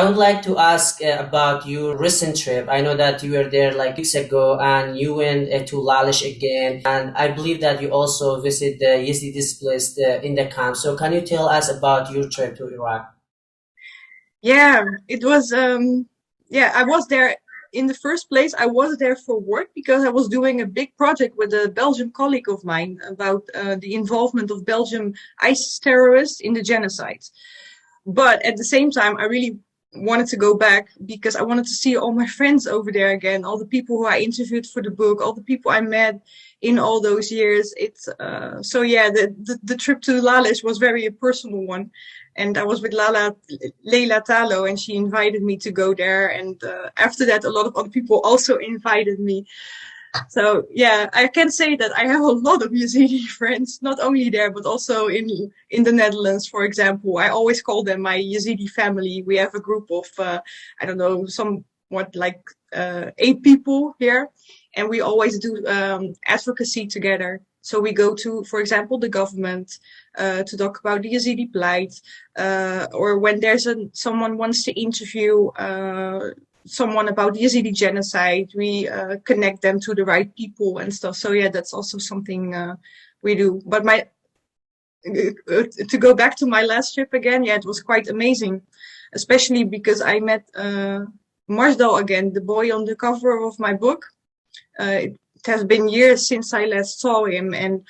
I would like to ask about your recent trip. I know that you were there like weeks ago and you went to Lalish again. And I believe that you also visit the Yazidis place in the camp. So can you tell us about your trip to Iraq? Yeah, it was yeah, I was there in the first place. I was there for work because I was doing a big project with a Belgian colleague of mine about the involvement of Belgian ISIS terrorists in the genocide. But at the same time, I really wanted to go back because I wanted to see all my friends over there again, all the people who I interviewed for the book, all the people I met in all those years. It's so yeah, the trip to Lalish was very a personal one, and I was with Leila Talo, and she invited me to go there. And after that, a lot of other people also invited me. So yeah, I can say that I have a lot of Yazidi friends, not only there but also in the Netherlands, for example. I always call them my Yazidi family. We have a group of I don't know, somewhat like 8 people here, and we always do advocacy together. So we go to, for example, the government to talk about the Yazidi plight, or when someone wants to interview someone about the Yazidi genocide, we connect them to the right people and stuff. So yeah, that's also something we do. But to go back to my last trip again, yeah, it was quite amazing, especially because I met Marsdal again, the boy on the cover of my book. It has been years since I last saw him, and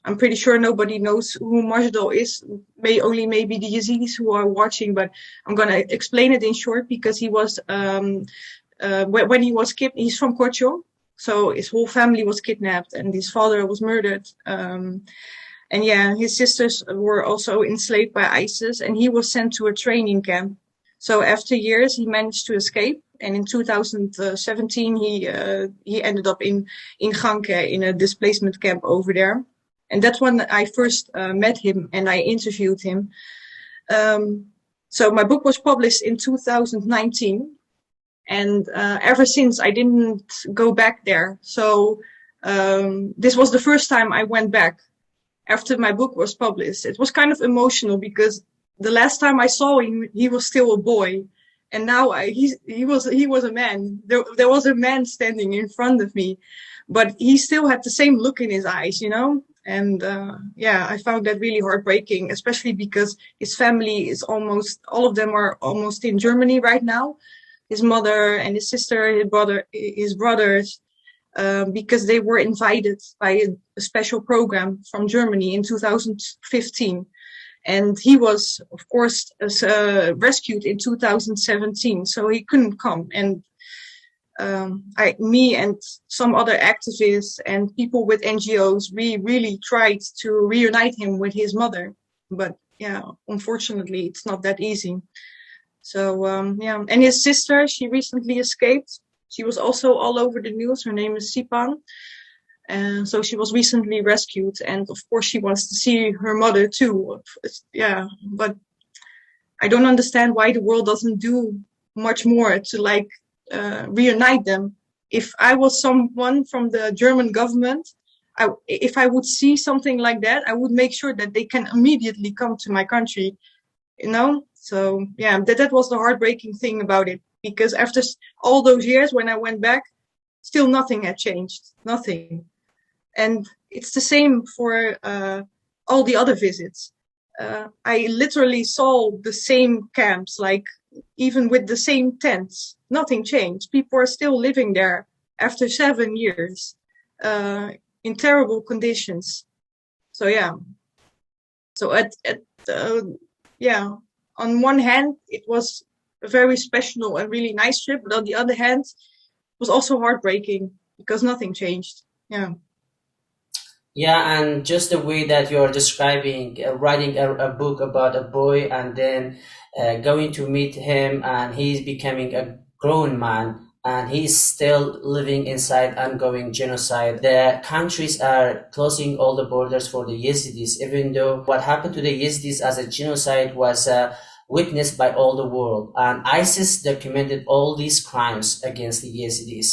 I'm pretty sure nobody knows who Marsdal is. Maybe the Yazidis who are watching, but I'm gonna explain it in short because he was when he was kidnapped. He's from Kocho, so his whole family was kidnapped, and his father was murdered. And yeah, his sisters were also enslaved by ISIS, and he was sent to a training camp. So after years, he managed to escape, and in 2017, he ended up in Ganke in a displacement camp over there. And that's when I first met him and I interviewed him. So my book was published in 2019, and ever since I didn't go back there. So this was the first time I went back after my book was published. It was kind of emotional because the last time I saw him, he was still a boy, and now he was a man. There was a man standing in front of me, but he still had the same look in his eyes, you know. And yeah, I found that really heartbreaking, especially because his family is all of them are almost in Germany right now. His mother and his sister, his brothers, because they were invited by a special program from Germany in 2015. And he was, of course, rescued in 2017, so he couldn't come. And me and some other activists and people with NGOs, we really tried to reunite him with his mother. But yeah, unfortunately, it's not that easy. So yeah, and his sister, she recently escaped. She was also all over the news. Her name is Sipan. And so she was recently rescued. And of course, she wants to see her mother too. Yeah, but I don't understand why the world doesn't do much more to like reunite them. If I was someone from the German government, if I would see something like that, I would make sure that they can immediately come to my country, you know? So yeah, that was the heartbreaking thing about it, because after all those years when I went back, still nothing had changed, nothing. And it's the same for all the other visits. I literally saw the same camps, like even with the same tents, nothing changed. People are still living there after 7 years in terrible conditions. So yeah. So yeah, on one hand, it was a very special and really nice trip, but on the other hand, it was also heartbreaking because nothing changed. Yeah. Yeah, and just the way that you're describing writing a book about a boy and then going to meet him and he's becoming a grown man and he's still living inside ongoing genocide. The countries are closing all the borders for the Yezidis, even though what happened to the Yezidis as a genocide was witnessed by all the world. And ISIS documented all these crimes against the Yezidis.